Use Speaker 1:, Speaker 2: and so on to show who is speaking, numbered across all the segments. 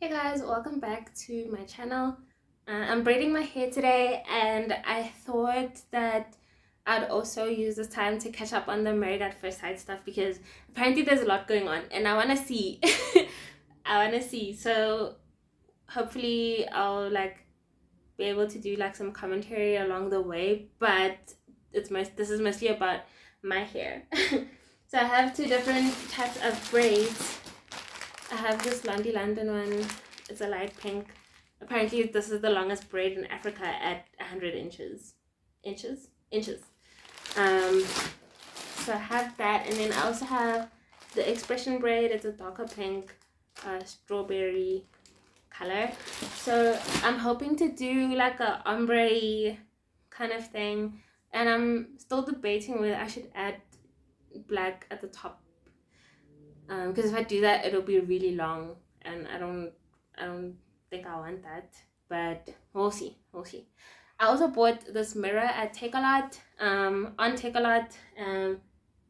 Speaker 1: Hey guys, welcome back to my channel. I'm braiding my hair today and I thought that I'd also use this time to catch up on the Married at First Sight stuff because apparently there's a lot going on and I want to see. I want to see. So hopefully I'll be able to do some commentary along the way, but this is mostly about my hair. So I have two different types of braids. I have this Lundy London one. It's a light pink. Apparently, this is the longest braid in Africa at 100 inches. Inches. So I have that, and then I also have the Expression braid. It's a darker pink, strawberry color. So I'm hoping to do like a ombre kind of thing, and I'm still debating whether I should add black at the top. Because if I do that, it'll be really long, and I don't think I want that. But we'll see. I also bought this mirror at Takealot. On Takealot.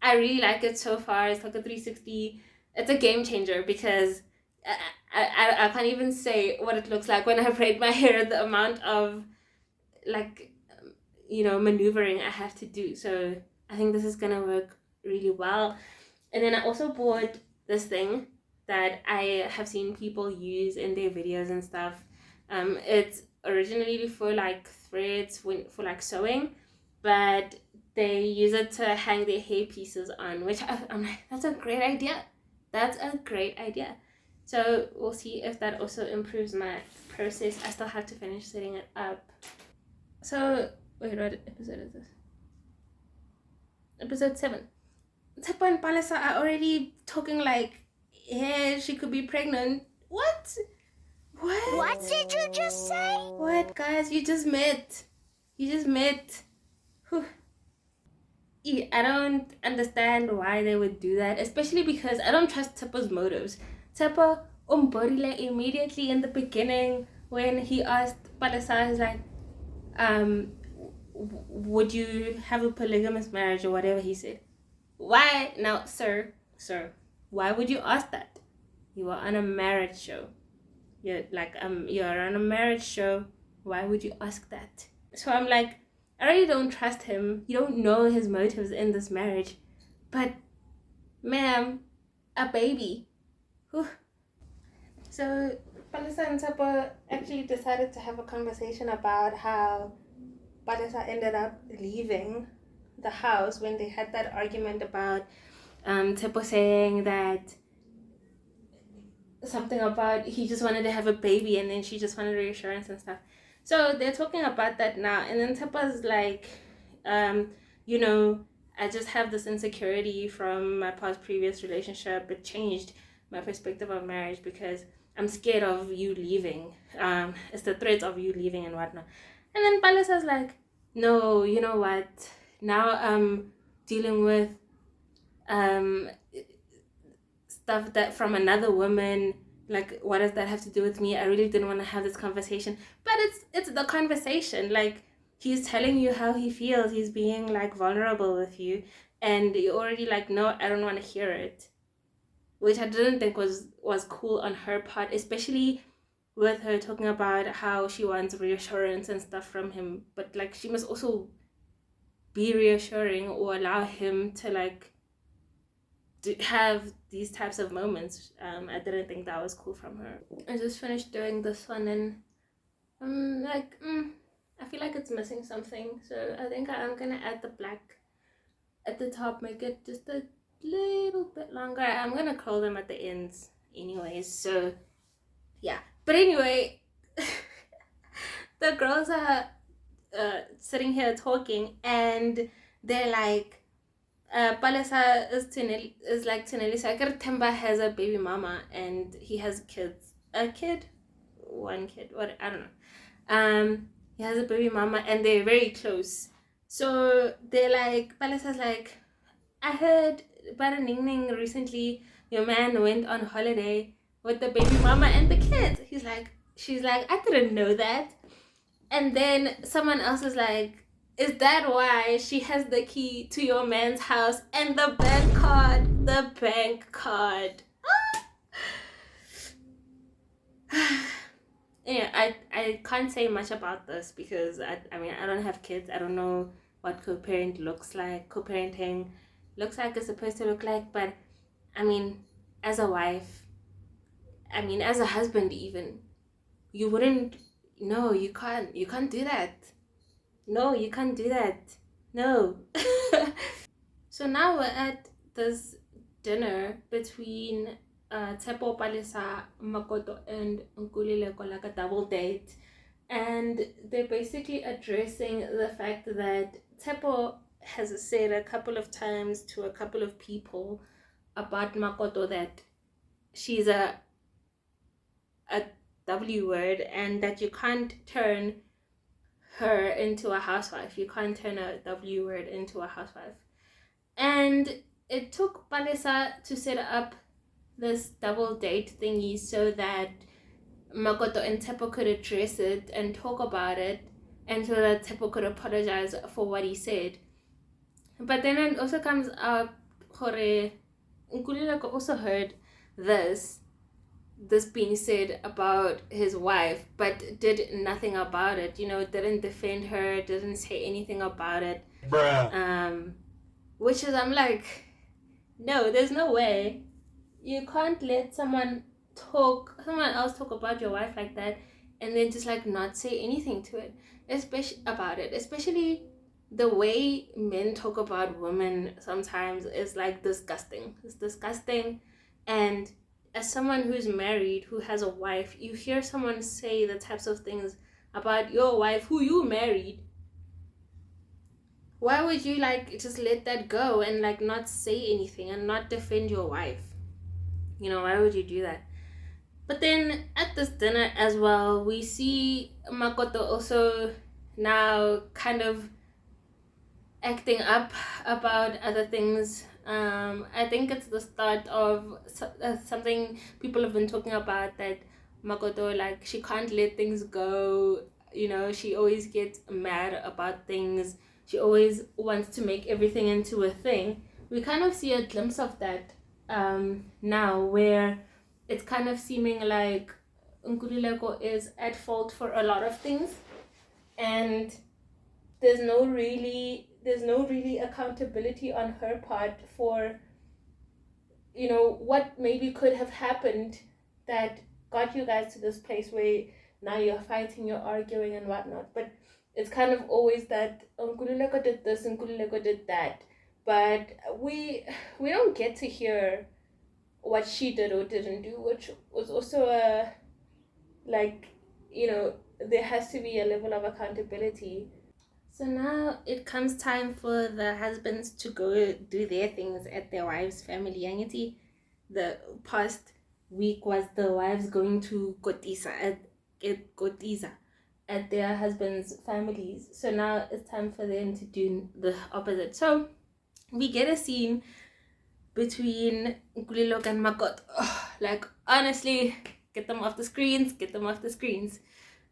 Speaker 1: I really like it so far. It's like a 360. It's a game changer because I can't even say what it looks like when I braid my hair. The amount of maneuvering I have to do. So I think this is gonna work really well. And then I also bought this thing that I have seen people use in their videos and stuff. It's originally for threads for sewing, but they use it to hang their hair pieces on, which I'm like, that's a great idea. So we'll see if that also improves my process. I still have to finish setting it up. So wait, what episode is this? Episode 7. Tepa and Palisa are already talking yeah, she could be pregnant. What?
Speaker 2: What did you just say?
Speaker 1: What, guys? You just met. Whew. I don't understand why they would do that, especially because I don't trust Tepa's motives. Tepa umborile immediately in the beginning when he asked Palisa, he's like, would you have a polygamous marriage or whatever he said. Why now, sir? Why would you ask that? You are on a marriage show. You're on a marriage show. Why would you ask that? So I'm like, I really don't trust him. You don't know his motives in this marriage. But, ma'am, a baby. Whew. So Palisa and Sapa actually decided to have a conversation about how Palisa ended up leaving the house when they had that argument about Tepo saying that something about he just wanted to have a baby and then she just wanted reassurance and stuff. So they're talking about that now, and then Tepa's like, I just have this insecurity from my previous relationship. It changed my perspective of marriage because I'm scared of you leaving. It's the threats of you leaving and whatnot. And then Palisa's like, no, you know what? Now I'm dealing with stuff that from another woman. Like, what does that have to do with me? I really didn't want to have this conversation. But it's the conversation. Like, he's telling you how he feels. He's being vulnerable with you. And you're already like, no, I don't want to hear it. Which I didn't think was cool on her part, especially with her talking about how she wants reassurance and stuff from him. But she must also be reassuring or allow him to have these types of moments. I didn't think that was cool from her. I just finished doing this one and I'm like, I feel like it's missing something. So I think I'm gonna add the black at the top, make it just a little bit longer. I'm gonna curl them at the ends anyways. So yeah. But anyway, the girls are sitting here talking and they're like, Palesa is like Tinelli. So Temba has a baby mama and he has kids. One kid, what, I don't know. He has a baby mama and they're very close. So they're like, Palesa's like, I heard about a Ning Ning recently. Your man went on holiday with the baby mama and the kids. She's like, I didn't know that. And then someone else is like, is that why she has the key to your man's house and the bank card? yeah, I can't say much about this because I mean I don't have kids. I don't know what co-parent looks like, co-parenting looks like, is supposed to look like. But I mean, as a wife, I mean as a husband even, you wouldn't. No, you can't do that. No, you can't do that. No. So now we're at this dinner between Tepo Palisa, Makoto, and Nkulileko, like a double date. And they're basically addressing the fact that Tepo has said a couple of times to a couple of people about Makoto that she's a W word, and that you can't turn her into a housewife. You can't turn a W word into a housewife. And it took Palisa to set up this double date thingy so that Makoto and Tepo could address it and talk about it, and so that Tepo could apologize for what he said. But then it also comes out, Hore Nkulileko also heard this being said about his wife, but did nothing about it. You know, didn't defend her, didn't say anything about it. Bruh. Which is, I'm like, no, there's no way. You can't let someone else talk about your wife like that, and then just like not say anything to it, especially the way men talk about women sometimes is like disgusting. It's disgusting. And as someone who's married, who has a wife, you hear someone say the types of things about your wife who you married. Why would you like just let that go and like not say anything and not defend your wife? You know, why would you do that? But then at this dinner as well, we see Makoto also now kind of acting up about other things. I think it's the start of something people have been talking about, that Makoto, like, she can't let things go. You know, she always gets mad about things. She always wants to make everything into a thing. We kind of see a glimpse of that now, where it's kind of seeming like Nkulileko is at fault for a lot of things, and there's no really accountability on her part for, you know, what maybe could have happened that got you guys to this place where now you're fighting, you're arguing and whatnot. But it's kind of always that Nkulileko did this, Nkulileko did that, but we don't get to hear what she did or didn't do, which was also a, like, you know, there has to be a level of accountability. So now it comes time for the husbands to go do their things at their wives' family. Yangiti, the past week was the wives going to Kotisa at their husbands' families. So now it's time for them to do the opposite. So we get a scene between Nkulilok and Makot. Oh, like, honestly, get them off the screens, get them off the screens.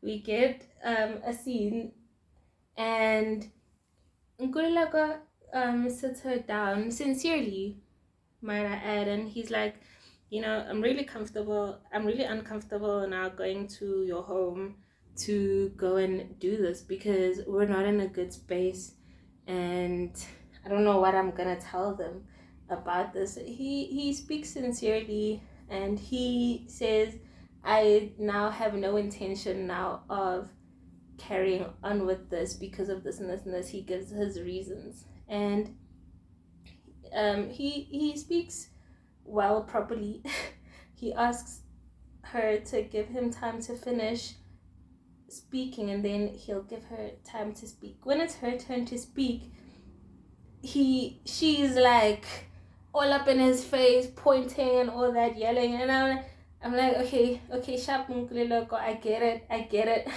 Speaker 1: We get a scene, and Nkulilok sits her down sincerely, might I add, and he's like, you know, I'm really uncomfortable now going to your home to go and do this because we're not in a good space, and I don't know what I'm gonna tell them about this. He speaks sincerely, and he says, I now have no intention now of carrying on with this because of this and this and this. He gives his reasons, and he speaks well, properly. He asks her to give him time to finish speaking, and then he'll give her time to speak. When it's her turn to speak, she's like all up in his face, pointing and all that, yelling, and I'm like, okay, sharp Nkuliloko, I get it.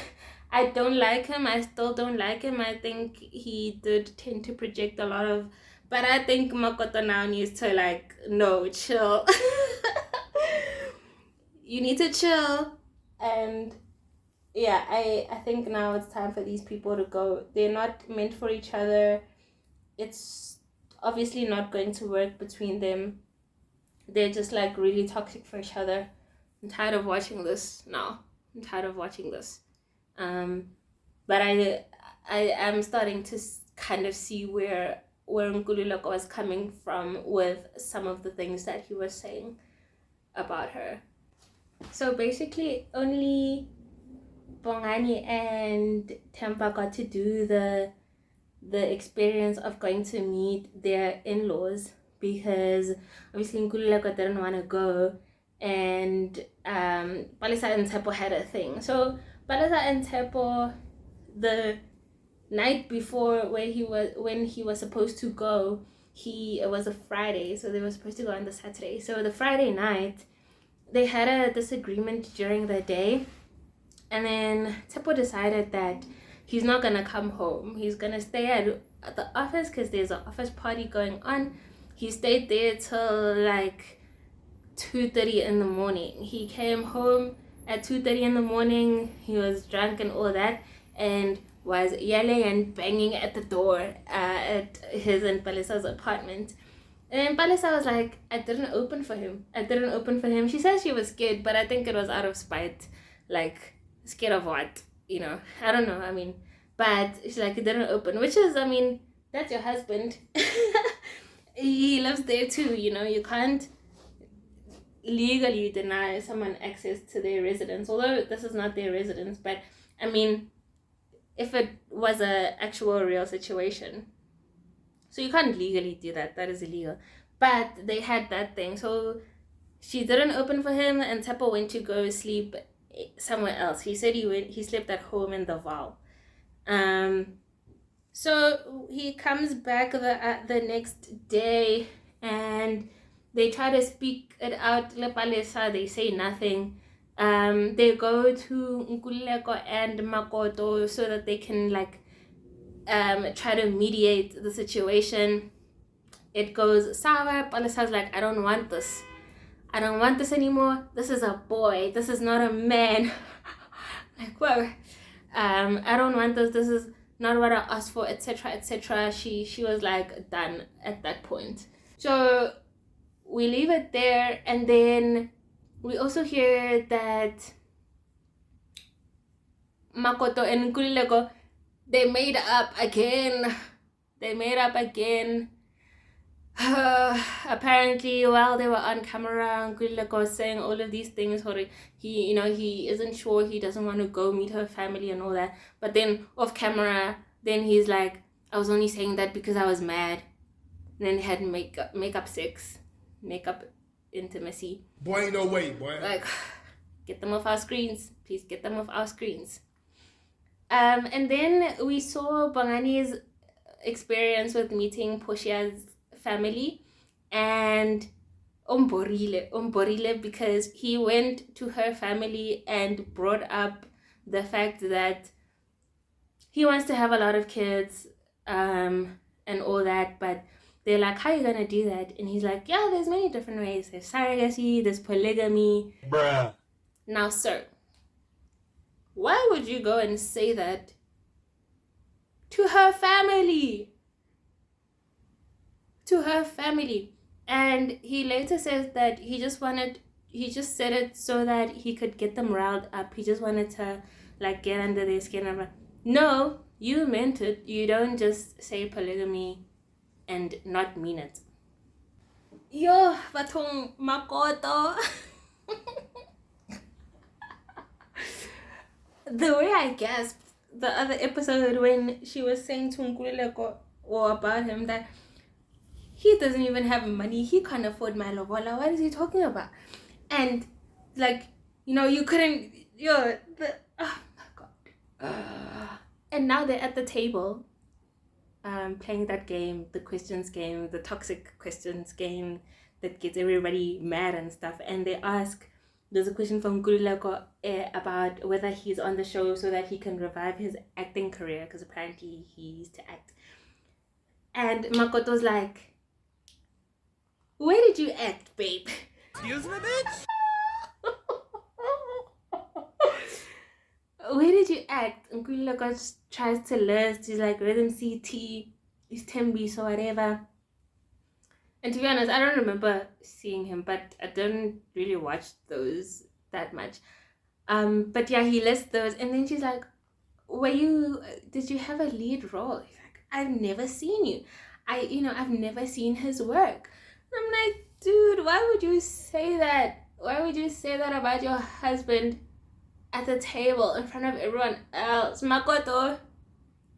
Speaker 1: I don't like him. I still don't like him. I think he did tend to project a lot of, but I think Makoto now needs to, like, no, chill. You need to chill. And yeah, I think now it's time for these people to go. They're not meant for each other. It's obviously not going to work between them. They're just like really toxic for each other. I'm tired of watching this now. I'm tired of watching this. But I am starting to kind of see where Nkululeko was coming from with some of the things that he was saying about her. So basically, only Bongani and Tempa got to do the experience of going to meet their in-laws, because obviously Nkululeko didn't want to go, and Palisa and Tepo had a thing. So Palisa and Tepo, the night before when he was supposed to go, it was a Friday, so they were supposed to go on the Saturday. So the Friday night, they had a disagreement during the day, and then Tepo decided that he's not gonna come home. He's gonna stay at the office because there's an office party going on. He stayed there till like 2:30 in the morning. He came home at 2:30 in the morning. He was drunk and all that, and was yelling and banging at the door at his and Palisa's apartment. And Palisa was like, I didn't open for him. She says she was scared, but I think it was out of spite. Like, scared of what? You know, I don't know. I mean, but she's like, it didn't open, which is, I mean, that's your husband. He lives there too, you know. You can't legally deny someone access to their residence, although this is not their residence. But I mean, if it was a actual real situation, so you can't legally do that. That is illegal. But they had that thing. So she didn't open for him, and Tepo went to go sleep somewhere else. He said he slept at home in the Val. So he comes back the next day, and they try to speak it out. Lepalesa, they say nothing. They go to Nkululeko and Makoto so that they can like try to mediate the situation. It goes sour. Palisa's like, I don't want this anymore. This is a boy. This is not a man. Like, whoa. I don't want this. This is not what I asked for, etc., etc. She was like done at that point. So we leave it there, and then we also hear that Makoto and Nkululeko, they made up again. Apparently, while they were on camera, Nkululeko was saying all of these things. He isn't sure, he doesn't want to go meet her family and all that. But then off camera, then he's like, I was only saying that because I was mad. And then they had makeup sex, makeup intimacy.
Speaker 3: Boy, ain't no way, boy.
Speaker 1: Like, get them off our screens. Please get them off our screens. And then we saw Bangani's experience with meeting Portia's family, and Omborile, because he went to her family and brought up the fact that he wants to have a lot of kids and all that, but they're like, how are you gonna do that? And he's like, yeah, there's many different ways. There's surrogacy, there's polygamy.
Speaker 3: Bruh.
Speaker 1: Now, sir, why would you go and say that to her family? And he later says that he just said it so that he could get them riled up. He just wanted to like get under their skin. No, you meant it. You don't just say polygamy and not mean it. Yo, batong Makoto. The way I gasped the other episode when she was saying to Nkululeko or about him that he doesn't even have money, he can't afford my lobola, what is he talking about? And like, you couldn't, oh my god. And now they're at the table playing that game, the questions game, the toxic questions game that gets everybody mad and stuff. And they ask, there's a question from Nkululeko about whether he's on the show so that he can revive his acting career, because apparently he used to act. And Makoto's like, where did you act, babe?
Speaker 3: Excuse me, bitch?
Speaker 1: Where did you act? Nkululeko tries to list. He's like, Rhythm CT, it's Tembis or whatever. And to be honest, I don't remember seeing him, but I didn't really watch those that much. But yeah, he lists those, and then she's like, did you have a lead role? He's like, I've never seen you. I've never seen his work. I'm like, dude, why would you say that? Why would you say that about your husband at the table in front of everyone else? Makoto,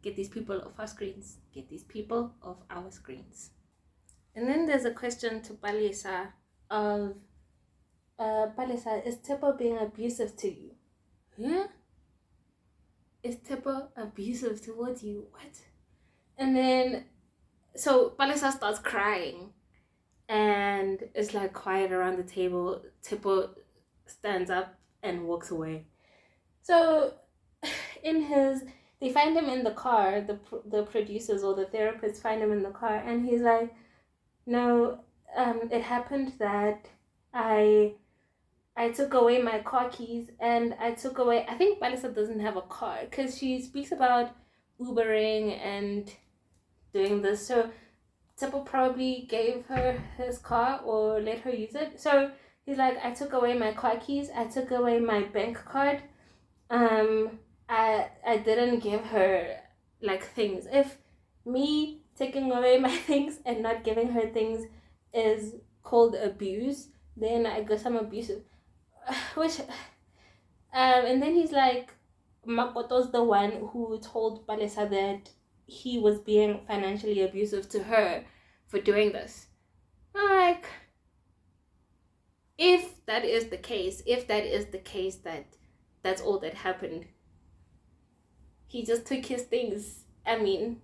Speaker 1: get these people off our screens. Get these people off our screens. And then there's a question to Palisa of, Palisa, is Tipo being abusive to you? Yeah? Is Tipo abusive towards you? What? And then, so Palisa starts crying and is like quiet around the table. Tipo stands up and walks away. So, they find him in the car. The producers or the therapists find him in the car, and he's like, "No, it happened that I took away my car keys, and I took away." I think Balisa doesn't have a car because she speaks about Ubering and doing this. So Tipple probably gave her his car or let her use it. So he's like, I took away my car keys. I took away my bank card. I didn't give her like things. If me taking away my things and not giving her things is called abuse, then I guess I'm abusive. Which and then he's like, Makoto's the one who told Palesa that he was being financially abusive to her for doing this. I'm like, if that is the case that that's all that happened, he just took his things. I mean,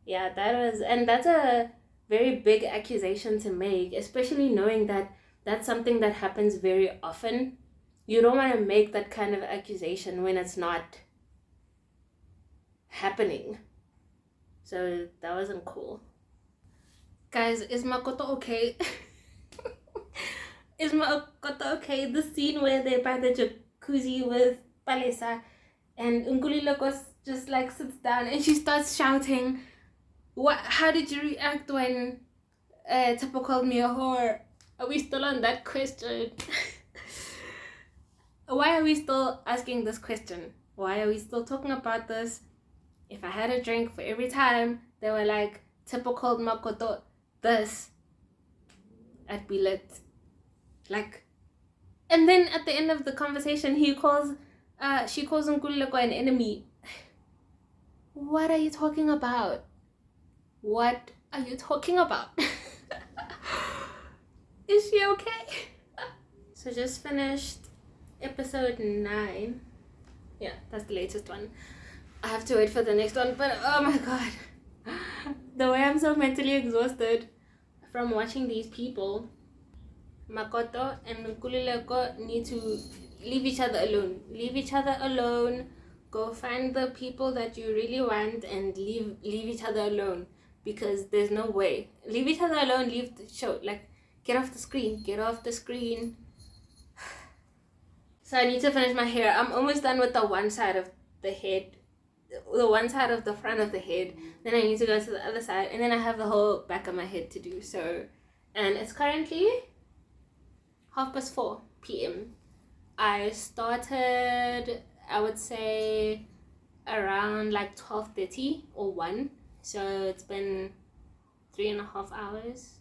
Speaker 1: yeah, that's a very big accusation to make, especially knowing that that's something that happens very often. You don't want to make that kind of accusation when it's not happening. So that wasn't cool. Guys, is Makoto okay? Is Makoto okay? The scene where they're by the jacuzzi with Palesa and Ungulilokos just like sits down and she starts shouting, how did you react when Tapo called me a whore? Are we still on that question? Why are we still asking this question? Why are we still talking about this? If I had a drink for every time they were like, Tapo called Makoto this, I'd be lit. Like, and then at the end of the conversation, she calls Nkulileko an enemy. What are you talking about? What are you talking about? Is she okay? So just finished episode 9. Yeah, that's the latest one. I have to wait for the next one, but oh my god. The way I'm so mentally exhausted from watching these people. Makoto and Nkulileko need to leave each other alone. Leave each other alone. Go find the people that you really want and leave each other alone. Because there's no way. Leave each other alone, leave the show. Like, get off the screen. Get off the screen. So I need to finish my hair. I'm almost done with the one side of the head. The one side of the front of the head. Then I need to go to the other side. And then I have the whole back of my head to do. So, and it's currently 4:30 p.m. I started, I would say, around like 12:30 or 1. So it's been 3.5 hours.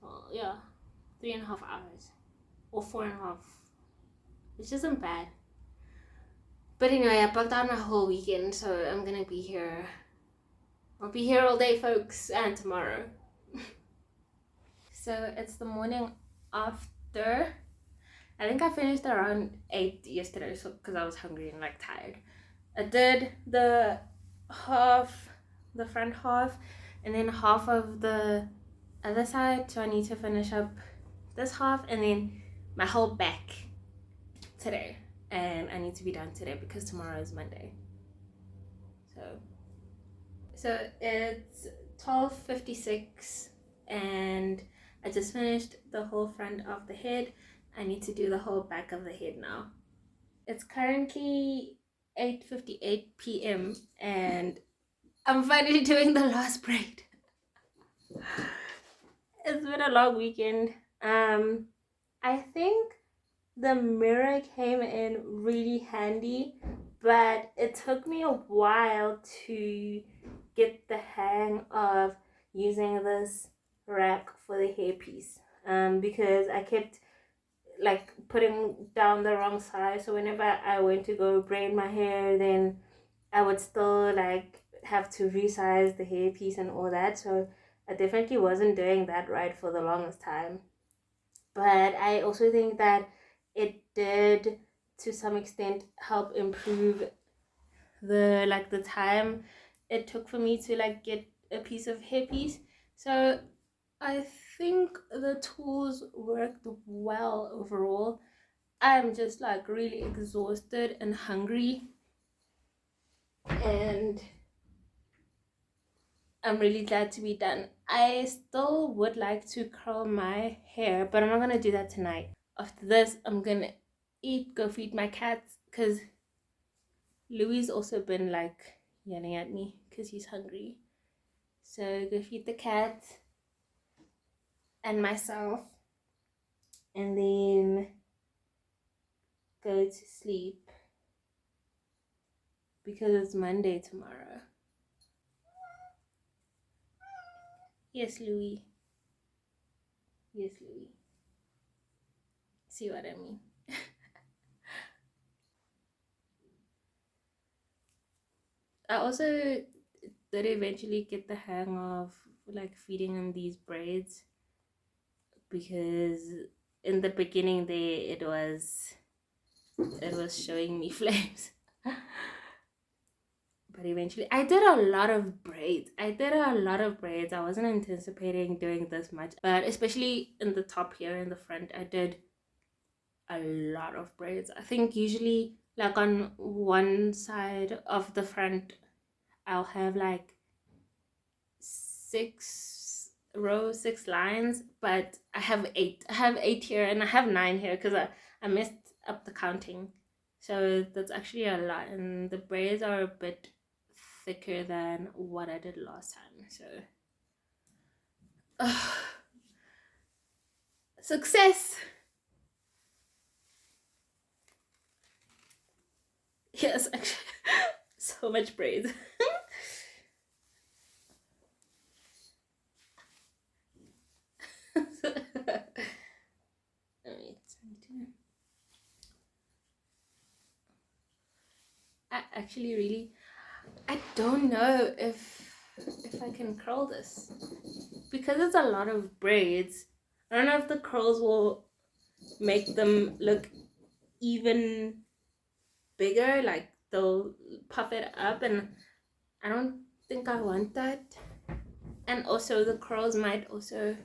Speaker 1: Well, yeah, 3.5 hours. Or 4.5. Which isn't bad. But anyway, I booked out my whole weekend, so I'm gonna be here. I'll be here all day, folks, and tomorrow. So it's the morning after. I think I finished around 8 yesterday, so because I was hungry and like tired. I did the front half, and then half of the other side. So I need to finish up this half and then my whole back today. And I need to be done today because tomorrow is Monday. So it's 12:56 and I just finished the whole front of the head. I need to do the whole back of the head now. It's currently 8:58 p.m. and I'm finally doing the last braid. It's been a long weekend. I think the mirror came in really handy, but it took me a while to get the hang of using this rack for the hairpiece. Because I kept like putting down the wrong size, so whenever I went to go braid my hair, then I would still like have to resize the hairpiece and all that. So I definitely wasn't doing that right for the longest time. But I also think that it did to some extent help improve the time it took for me to like get a piece of hairpiece. So I think the tools worked well overall. I'm just like really exhausted and hungry, and I'm really glad to be done. I still would like to curl my hair, but I'm not gonna do that tonight. After this, I'm gonna eat, go feed my cats, because Louis also been like yelling at me because he's hungry. So go feed the cat and myself, and then go to sleep because it's Monday tomorrow. Yes, Louis. Yes, Louis. See what I mean? I also did eventually get the hang of like feeding him these braids, because in the beginning there it was showing me flames. But eventually I did a lot of braids. I wasn't anticipating doing this much, but especially in the top here in the front, I did a lot of braids. I think usually like on one side of the front I'll have like 6 lines, but I have 8 here, and I have 9 here because I messed up the counting. So that's actually a lot, and the braids are a bit thicker than what I did last time. So success. Yes, actually. So much braids. I don't know if I can curl this, because it's a lot of braids. I don't know if the curls will make them look even bigger, like they'll puff it up, and I don't think I want that. And also the curls might also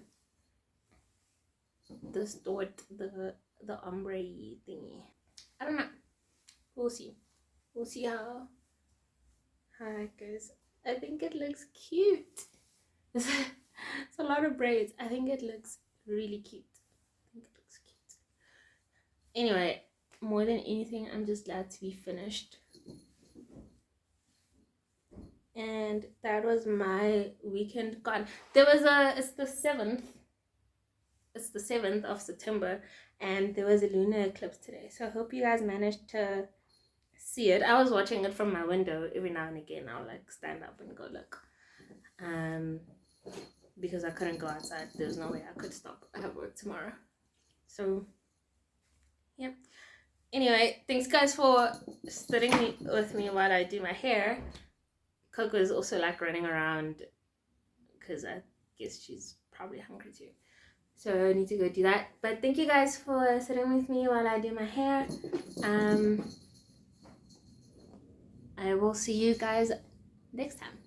Speaker 1: distort the ombre thingy. I don't know. We'll see. We'll see how it goes. I think it looks cute. It's a lot of braids. I think it looks really cute. Anyway, more than anything, I'm just glad to be finished. And that was my weekend gone. It's the 7th. It's the 7th of September, and there was a lunar eclipse today. So I hope you guys managed to see it. I was watching it from my window. Every now and again I'll like stand up and go look. Because I couldn't go outside. There was no way I could stop. I have work tomorrow. So yeah. Anyway, thanks guys for sitting with me while I do my hair. Coco is also like running around because I guess she's probably hungry too. So I need to go do that. But thank you guys for sitting with me while I do my hair. I will see you guys next time.